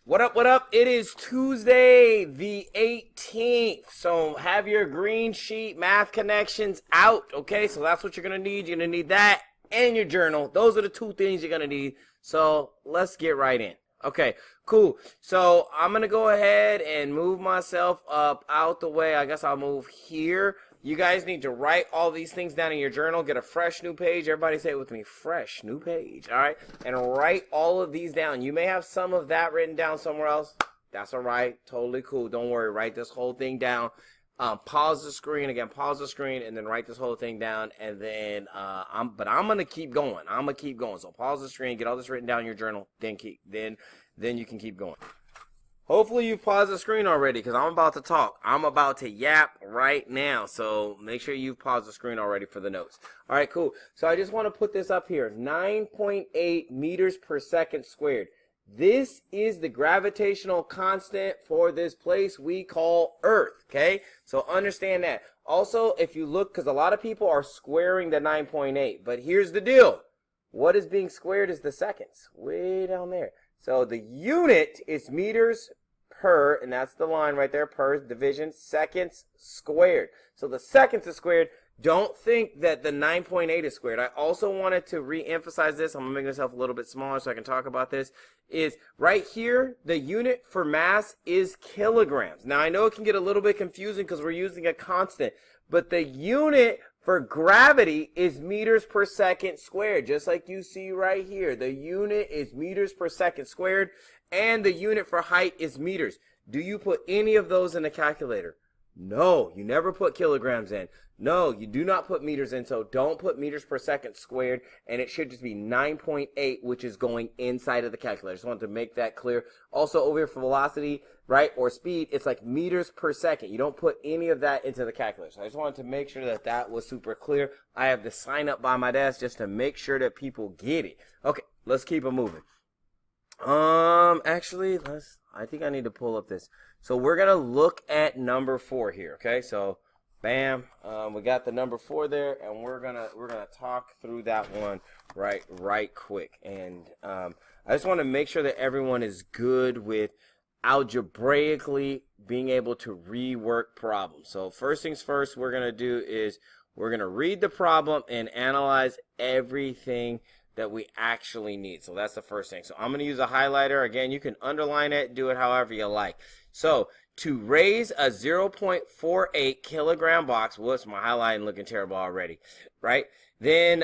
What up, what up? It is Tuesday the 18th. So have your green sheet math connections out, okay? So that's what you're going to need. You're going to need that and your journal. Those are the two things you're going to need. So let's get right in. Okay, cool. So I'm going to go ahead and move myself up out the way. I guess I'll move here. You guys need to write all these things down in your journal. Get a fresh new page. Everybody say it with me. Fresh new page. All right. And write all of these down. You may have some of that written down somewhere else. That's all right. Totally cool. Don't worry. Write this whole thing down. Pause the screen again. Pause the screen and then write this whole thing down. And then I'm gonna keep going. I'm gonna keep going. So pause the screen. Get all this written down in your journal. Then you can keep going. Hopefully you've paused the screen already because I'm about to talk. I'm about to yap right now. So make sure you've paused the screen already for the notes. All right, cool. So I just want to put this up here. 9.8 meters per second squared. This is the gravitational constant for this place we call Earth, okay? So understand that. Also, if you look, because a lot of people are squaring the 9.8, but here's the deal. What is being squared is the seconds, way down there. So the unit is meters per, and that's the line right there, per division, seconds squared. So the seconds is squared. Don't think that the 9.8 is squared. I also wanted to re-emphasize this. I'm going to make myself a little bit smaller so I can talk about this. Is right here, the unit for mass is kilograms. Now, I know it can get a little bit confusing because we're using a constant, but the unit for gravity is meters per second squared, just like you see right here. The unit is meters per second squared, and the unit for height is meters. Do you put any of those in the calculator? No, you never put kilograms in. No, you do not put meters in, so don't put meters per second squared, and it should just be 9.8, which is going inside of the calculator. Just wanted to make that clear. Also, over here for velocity, right, or speed, it's like meters per second. You don't put any of that into the calculator. So I just wanted to make sure that that was super clear. I have the sign up by my desk just to make sure that people get it. Okay, let's keep it moving. Actually, I think I need to pull up this. So we're going to look at number 4 here, okay? So bam, we got the number 4 there, and we're gonna talk through that one right quick. And I just want to make sure that everyone is good with algebraically being able to rework problems. So first things first, we're gonna do is we're gonna read the problem and analyze everything that we actually need. So that's the first thing. So I'm gonna use a highlighter. Again, you can underline it, do it however you like. So to raise a 0.48 kilogram box, whoops, my highlighting looking terrible already, right? Then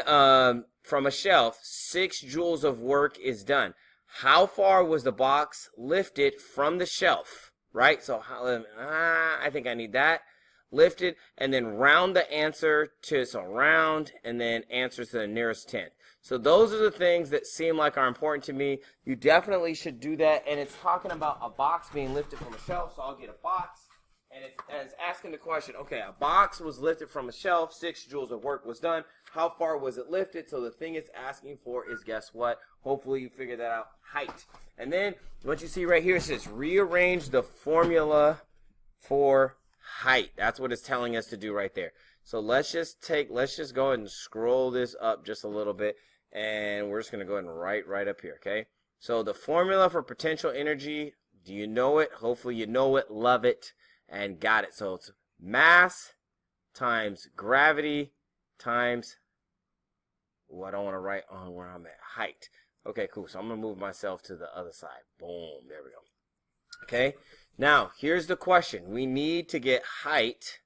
from a shelf, 6 joules of work is done. How far was the box lifted from the shelf, right? So I think I need that. Lifted, and then round the answer to, so round, and then answer to the nearest tenth. So those are the things that seem like are important to me. You definitely should do that, and it's talking about a box being lifted from a shelf, so I'll get a box, and it's asking the question, okay, a box was lifted from a shelf, 6 joules of work was done. How far was it lifted? So the thing it's asking for is, guess what? Hopefully you figure that out, height. And then what you see right here says rearrange the formula for height. That's what it's telling us to do right there. So let's just go ahead and scroll this up just a little bit, and we're just going to go ahead and write right up here, okay? So the formula for potential energy, do you know it? Hopefully you know it, love it, and got it. So it's mass times gravity times, I don't want to write on where I'm at, height. Okay, cool. So I'm going to move myself to the other side. Boom, there we go. Okay, now here's the question. We need to get height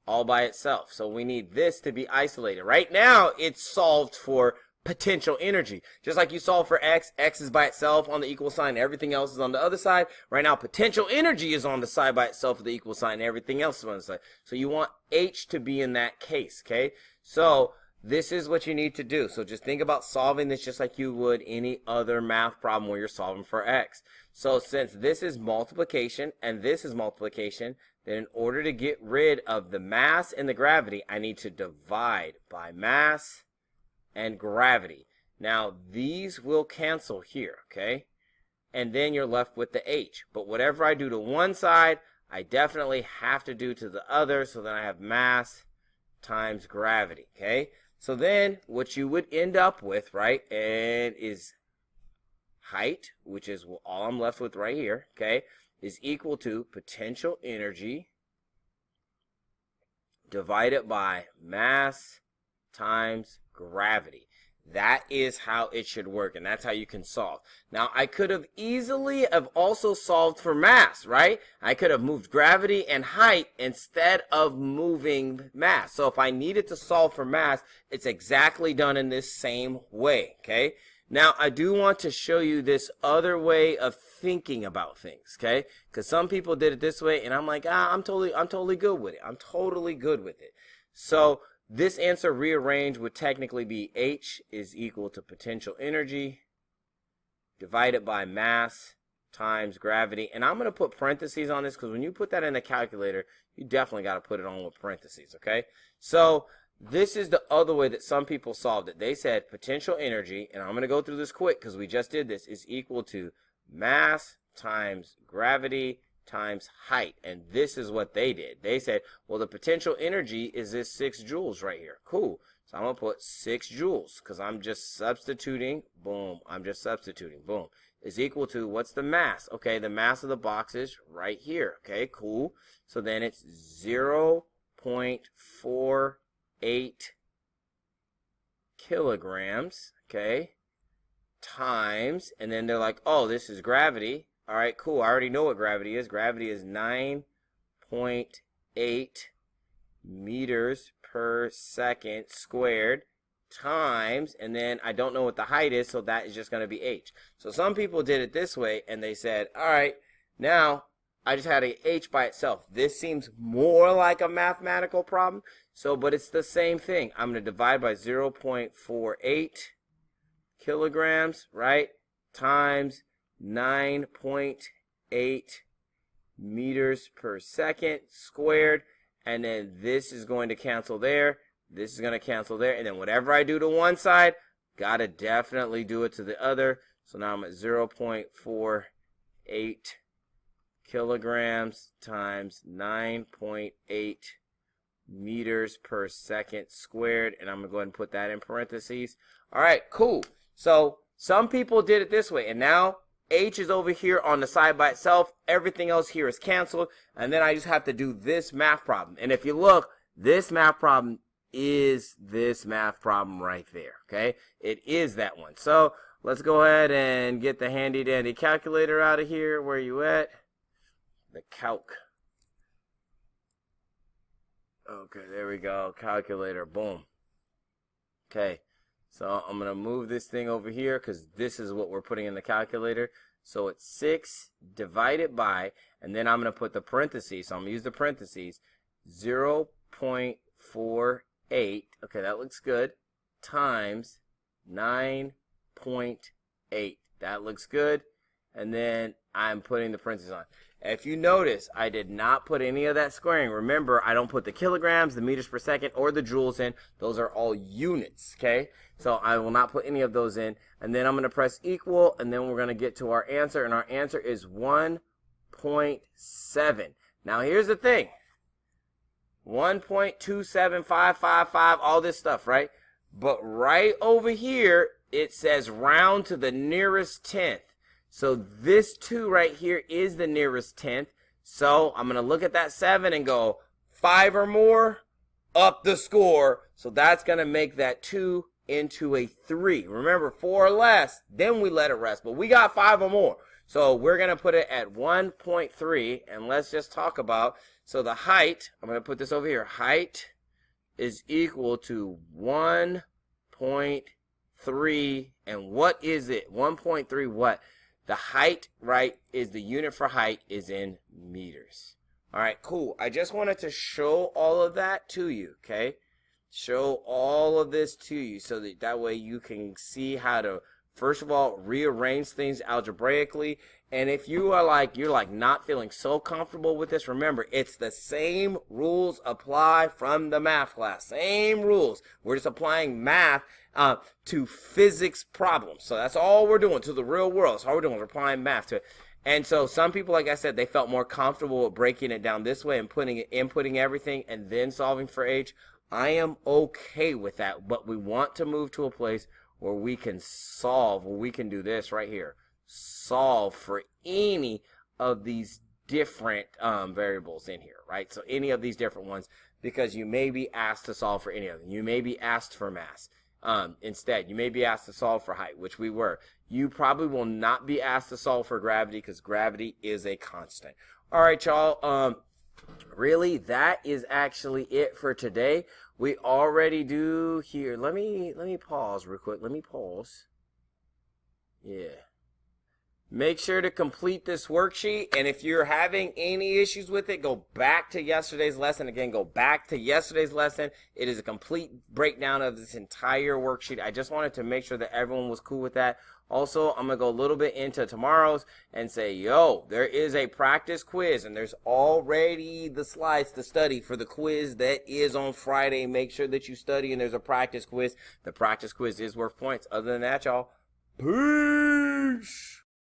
all by itself. So we need this to be isolated. Right now, it's solved for potential energy. Just like you solve for x, x is by itself on the equal sign, everything else is on the other side. Right now, potential energy is on the side by itself of the equal sign, everything else is on the side. So you want h to be in that case, okay? So this is what you need to do. So just think about solving this just like you would any other math problem where you're solving for x. So since this is multiplication and this is multiplication, then in order to get rid of the mass and the gravity, I need to divide by mass and gravity. Now, these will cancel here, okay? And then you're left with the h. But whatever I do to one side, I definitely have to do to the other, so then I have mass times gravity, okay? So then what you would end up with, right, and is height, which is all I'm left with right here, okay, is equal to potential energy divided by mass times gravity. That is how it should work, and that's how you can solve. Now, I could have easily have also solved for mass, right? I could have moved gravity and height instead of moving mass. So if I needed to solve for mass, it's exactly done in this same way, okay? Now, I do want to show you this other way of thinking about things, okay? Because some people did it this way, and I'm like, I'm totally good with it. I'm totally good with it. So this answer rearranged would technically be H is equal to potential energy divided by mass times gravity. And I'm going to put parentheses on this because when you put that in the calculator, you definitely got to put it on with parentheses, okay? So this is the other way that some people solved it. They said potential energy, and I'm going to go through this quick because we just did this, is equal to mass times gravity times height. And this is what they did. They said, well, the potential energy is this 6 joules right here. Cool. So I'm going to put 6 joules because I'm just substituting. Boom. I'm just substituting. Boom. Is equal to, what's the mass? Okay, the mass of the box is right here. Okay, cool. So then it's 0.48 kilograms. Okay, times, and then they're like, oh, this is gravity. All right, cool. I already know what gravity is. Gravity is 9.8 meters per second squared times, and then I don't know what the height is, so that is just going to be h. So some people did it this way, and they said, all right, now I just had a h by itself. This seems more like a mathematical problem, but it's the same thing. I'm going to divide by 0.48 kilograms, right, times 9.8 meters per second squared, and then this is going to cancel there, this is going to cancel there, and then whatever I do to one side, gotta definitely do it to the other. So now I'm at 0.48 kilograms times 9.8 meters per second squared, and I'm going to go ahead and put that in parentheses. All right, cool. So some people did it this way, and now h is over here on the side by itself. Everything else here is canceled, and then I just have to do this math problem. And if you look, this math problem is this math problem right there, okay? It is that one. So let's go ahead and get the handy dandy calculator out of here. Where you at? The calc. Okay, there we go. Calculator. Boom. Okay. So I'm going to move this thing over here because this is what we're putting in the calculator. So it's 6 divided by, and then I'm going to put the parentheses. So I'm going to use the parentheses, 0.48. Okay, that looks good. Times 9.8. That looks good. And then I'm putting the parentheses on. If you notice, I did not put any of that squaring. Remember, I don't put the kilograms, the meters per second, or the joules in. Those are all units, okay? So I will not put any of those in. And then I'm going to press equal, and then we're going to get to our answer, and our answer is 1.7. Now, here's the thing. 1.27555, all this stuff, right? But right over here, it says round to the nearest tenth. So this 2 right here is the nearest tenth. So I'm going to look at that 7 and go 5 or more, up the score. So that's going to make that 2 into a 3. Remember, 4 or less, then we let it rest. But we got 5 or more. So we're going to put it at 1.3. And let's just talk about, so the height, I'm going to put this over here. Height is equal to 1.3. And what is it? 1.3 what? The height, right, is the unit for height is in meters. All right, cool. I just wanted to show all of that to you, okay? Show all of this to you so that way you can see how to, first of all, rearrange things algebraically. And if you are like, you're like not feeling so comfortable with this, remember, it's the same rules apply from the math class. Same rules. We're just applying math to physics problems. So that's all we're doing to the real world. That's all we're doing. We're applying math to it. And so some people, like I said, they felt more comfortable with breaking it down this way and inputting everything and then solving for h. I am okay with that, but we want to move to a place where we can solve, where we can do this right here. solve for any of these different variables in here, right? So any of these different ones, because you may be asked to solve for any of them. You may be asked for mass. Instead, you may be asked to solve for height, which we were. You probably will not be asked to solve for gravity because gravity is a constant. All right, y'all. Really, that is actually it for today. We already do here. Let me pause real quick. Let me pause. Yeah. Make sure to complete this worksheet, and if you're having any issues with it, go back to yesterday's lesson. Again, go back to yesterday's lesson. It is a complete breakdown of this entire worksheet. I just wanted to make sure that everyone was cool with that. Also, I'm going to go a little bit into tomorrow's and say, yo, there is a practice quiz, and there's already the slides to study for the quiz that is on Friday. Make sure that you study, and there's a practice quiz. The practice quiz is worth points. Other than that, y'all, peace.